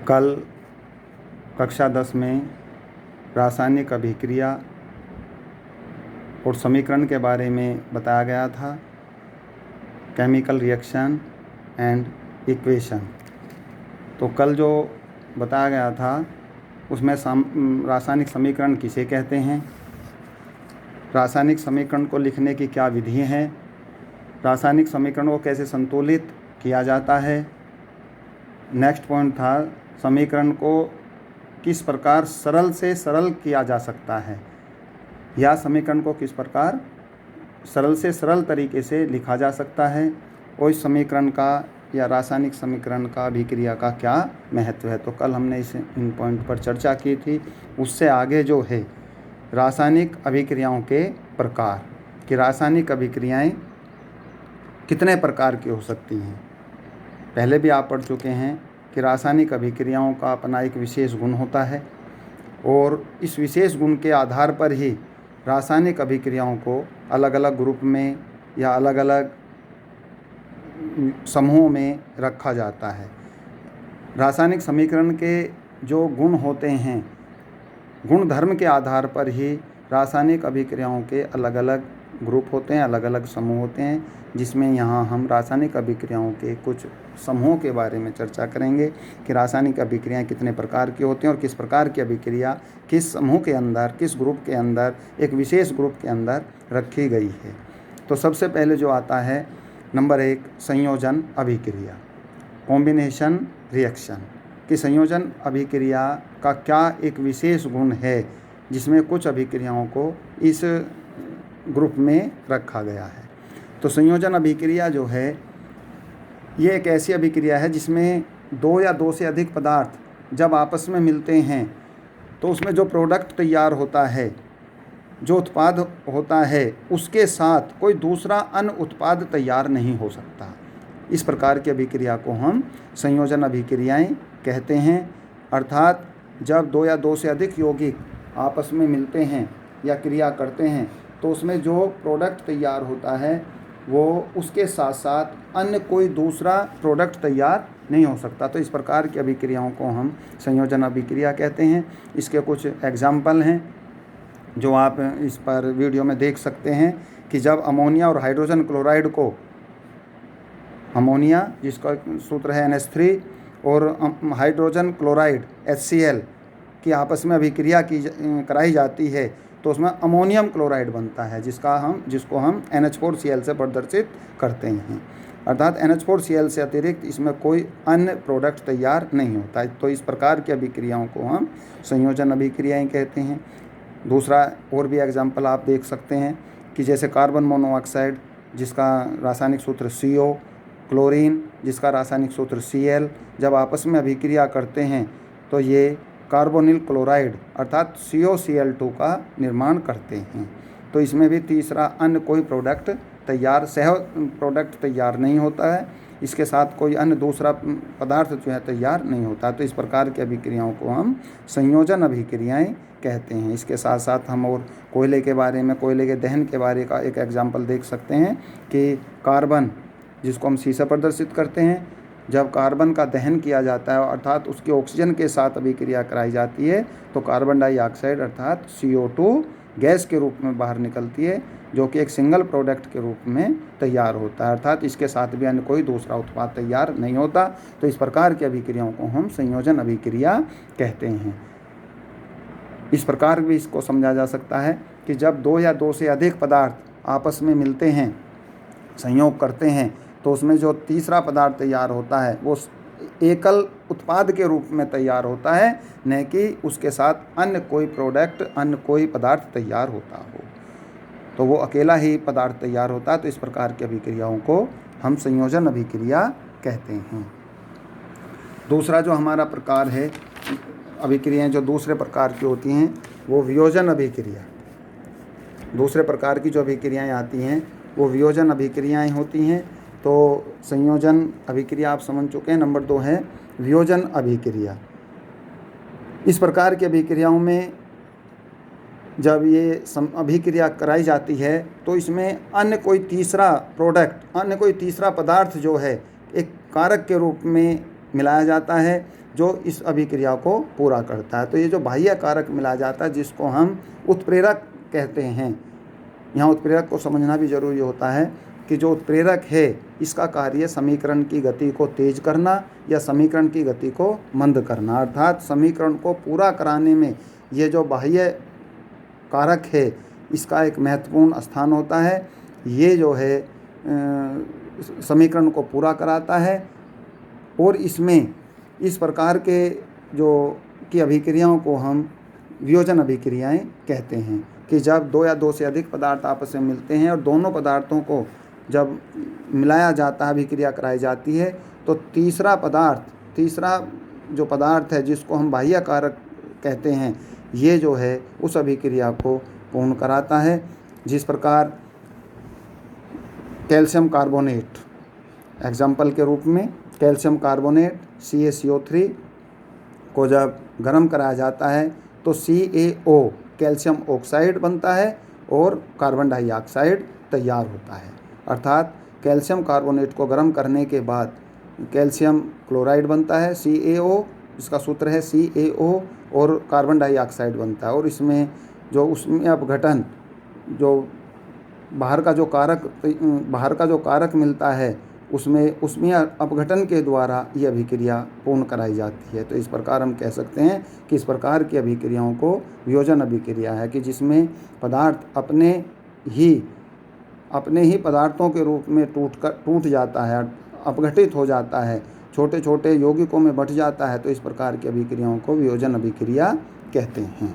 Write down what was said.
कल कक्षा 10 में रासायनिक अभिक्रिया और समीकरण के बारे में बताया गया था, केमिकल रिएक्शन एंड इक्वेशन। तो कल जो बताया गया था उसमें रासायनिक समीकरण किसे कहते हैं, रासायनिक समीकरण को लिखने की क्या विधि हैं, रासायनिक समीकरण को कैसे संतुलित किया जाता है। नेक्स्ट पॉइंट था समीकरण को किस प्रकार सरल से सरल किया जा सकता है, या समीकरण को किस प्रकार सरल से सरल तरीके से लिखा जा सकता है, और इस समीकरण का या रासायनिक समीकरण का अभिक्रिया का क्या महत्व है। तो कल हमने इन पॉइंट पर चर्चा की थी। उससे आगे जो है रासायनिक अभिक्रियाओं के प्रकार, कि रासायनिक अभिक्रियाएं कितने प्रकार की हो सकती हैं। पहले भी आप पढ़ चुके हैं कि रासायनिक अभिक्रियाओं का अपना एक विशेष गुण होता है, और इस विशेष गुण के आधार पर ही रासायनिक अभिक्रियाओं को अलग अलग ग्रुप में या अलग अलग समूहों में रखा जाता है। रासायनिक समीकरण के जो गुण होते हैं, गुण धर्म के आधार पर ही रासायनिक अभिक्रियाओं के अलग अलग ग्रुप होते हैं, अलग अलग समूह होते हैं, जिसमें यहाँ हम रासायनिक अभिक्रियाओं के कुछ समूहों के बारे में चर्चा करेंगे कि रासायनिक अभिक्रियाएं कितने प्रकार की होती हैं और किस प्रकार की अभिक्रिया किस समूह के अंदर, किस ग्रुप के अंदर, एक विशेष ग्रुप के अंदर रखी गई है। तो सबसे पहले जो आता है नंबर 1, संयोजन अभिक्रिया, कॉम्बिनेशन रिएक्शन। कि संयोजन अभिक्रिया का क्या एक विशेष गुण है जिसमें कुछ अभिक्रियाओं को इस ग्रुप में रखा गया है। तो संयोजन अभिक्रिया जो है ये एक ऐसी अभिक्रिया है जिसमें दो या दो से अधिक पदार्थ जब आपस में मिलते हैं तो उसमें जो प्रोडक्ट तैयार होता है, जो उत्पाद होता है, उसके साथ कोई दूसरा अन्य उत्पाद तैयार नहीं हो सकता। इस प्रकार की अभिक्रिया को हम संयोजन अभिक्रियाएं कहते हैं। अर्थात जब दो या दो से अधिक यौगिक आपस में मिलते हैं या क्रिया करते हैं तो उसमें जो प्रोडक्ट तैयार होता है वो उसके साथ साथ अन्य कोई दूसरा प्रोडक्ट तैयार नहीं हो सकता। तो इस प्रकार की अभिक्रियाओं को हम संयोजन अभिक्रिया कहते हैं। इसके कुछ एग्जाम्पल हैं जो आप इस पर वीडियो में देख सकते हैं कि जब अमोनिया और हाइड्रोजन क्लोराइड को, अमोनिया जिसका सूत्र है NH3 और हाइड्रोजन क्लोराइड HCl की आपस में अभिक्रिया कराई जाती है तो उसमें अमोनियम क्लोराइड बनता है, जिसको हम NH4Cl से प्रदर्शित करते हैं। अर्थात NH4Cl से अतिरिक्त इसमें कोई अन्य प्रोडक्ट तैयार नहीं होता है। तो इस प्रकार की अभिक्रियाओं को हम संयोजन अभिक्रियाएं कहते हैं। दूसरा और भी एग्जाम्पल आप देख सकते हैं कि जैसे कार्बन मोनोऑक्साइड जिसका रासायनिक सूत्र CO, क्लोरीन जिसका रासायनिक सूत्र Cl, जब आपस में अभिक्रिया करते हैं तो ये कार्बोनिल क्लोराइड अर्थात COCl2 का निर्माण करते हैं। तो इसमें भी तीसरा अन्य कोई प्रोडक्ट तैयार नहीं होता है, इसके साथ कोई अन्य दूसरा पदार्थ जो है तैयार नहीं होता। तो इस प्रकार की अभिक्रियाओं को हम संयोजन अभिक्रियाएं कहते हैं। इसके साथ साथ हम और कोयले के बारे में, कोयले के दहन के बारे का एक एग्जाम्पल देख सकते हैं कि कार्बन जिसको हम C से प्रदर्शित करते हैं, जब कार्बन का दहन किया जाता है अर्थात उसकी ऑक्सीजन के साथ अभिक्रिया कराई जाती है तो कार्बन डाइऑक्साइड अर्थात CO2 गैस के रूप में बाहर निकलती है, जो कि एक सिंगल प्रोडक्ट के रूप में तैयार होता है। अर्थात इसके साथ भी अन्य कोई दूसरा उत्पाद तैयार नहीं होता। तो इस प्रकार की अभिक्रियाओं को हम संयोजन अभिक्रिया कहते हैं। इस प्रकार भी इसको समझा जा सकता है कि जब दो या दो से अधिक पदार्थ आपस में मिलते हैं, संयोग करते हैं, तो उसमें जो तीसरा पदार्थ तैयार होता है वो एकल उत्पाद के रूप में तैयार होता है, न कि उसके साथ अन्य कोई प्रोडक्ट, अन्य कोई पदार्थ तैयार होता हो, तो वो अकेला ही पदार्थ तैयार होता है। तो इस प्रकार की अभिक्रियाओं को हम संयोजन अभिक्रिया कहते हैं। दूसरा जो हमारा प्रकार है अभिक्रियाएं जो दूसरे प्रकार की होती हैं वो वियोजन अभिक्रिया। दूसरे प्रकार की जो अभिक्रियाएं आती हैं वो वियोजन अभिक्रियाएं होती हैं। तो संयोजन अभिक्रिया आप समझ चुके हैं। नंबर 2 है वियोजन अभिक्रिया। इस प्रकार की अभिक्रियाओं में जब ये अभिक्रिया कराई जाती है तो इसमें अन्य कोई तीसरा प्रोडक्ट, अन्य कोई तीसरा पदार्थ जो है एक कारक के रूप में मिलाया जाता है, जो इस अभिक्रिया को पूरा करता है। तो ये जो बाह्य कारक मिला जाता है जिसको हम उत्प्रेरक कहते हैं, यहाँ उत्प्रेरक को समझना भी जरूरी होता है कि जो उत्प्रेरक है इसका कार्य समीकरण की गति को तेज करना या समीकरण की गति को मंद करना, अर्थात समीकरण को पूरा कराने में ये जो बाह्य कारक है इसका एक महत्वपूर्ण स्थान होता है। ये जो है समीकरण को पूरा कराता है और इसमें इस प्रकार के जो की अभिक्रियाओं को हम वियोजन अभिक्रियाएं कहते हैं कि जब दो या दो से अधिक पदार्थ आपस में मिलते हैं और दोनों पदार्थों को जब मिलाया जाता है, अभिक्रिया कराई जाती है, तो तीसरा जो पदार्थ है जिसको हम बाह्य कारक कहते हैं, ये जो है उस अभिक्रिया को पूर्ण कराता है। जिस प्रकार कैल्शियम कार्बोनेट एग्जाम्पल के रूप में, कैल्शियम कार्बोनेट CaCO3 को जब गर्म कराया जाता है तो CaO कैल्शियम ऑक्साइड बनता है और कार्बन डाइऑक्साइड तैयार होता है। अर्थात कैल्शियम कार्बोनेट को गर्म करने के बाद कैल्शियम क्लोराइड बनता है CaO, इसका सूत्र है CaO, और कार्बन डाइऑक्साइड बनता है। और इसमें जो उसमें अपघटन, जो बाहर का जो कारक मिलता है उसमें अपघटन के द्वारा ये अभिक्रिया पूर्ण कराई जाती है। तो इस प्रकार हम कह सकते हैं कि इस प्रकार की अभिक्रियाओं को वियोजन अभिक्रिया है कि जिसमें पदार्थ अपने ही पदार्थों के रूप में टूट जाता है, अपघटित हो जाता है, छोटे छोटे यौगिकों में बँट जाता है। तो इस प्रकार की अभिक्रियाओं को वियोजन अभिक्रिया कहते हैं।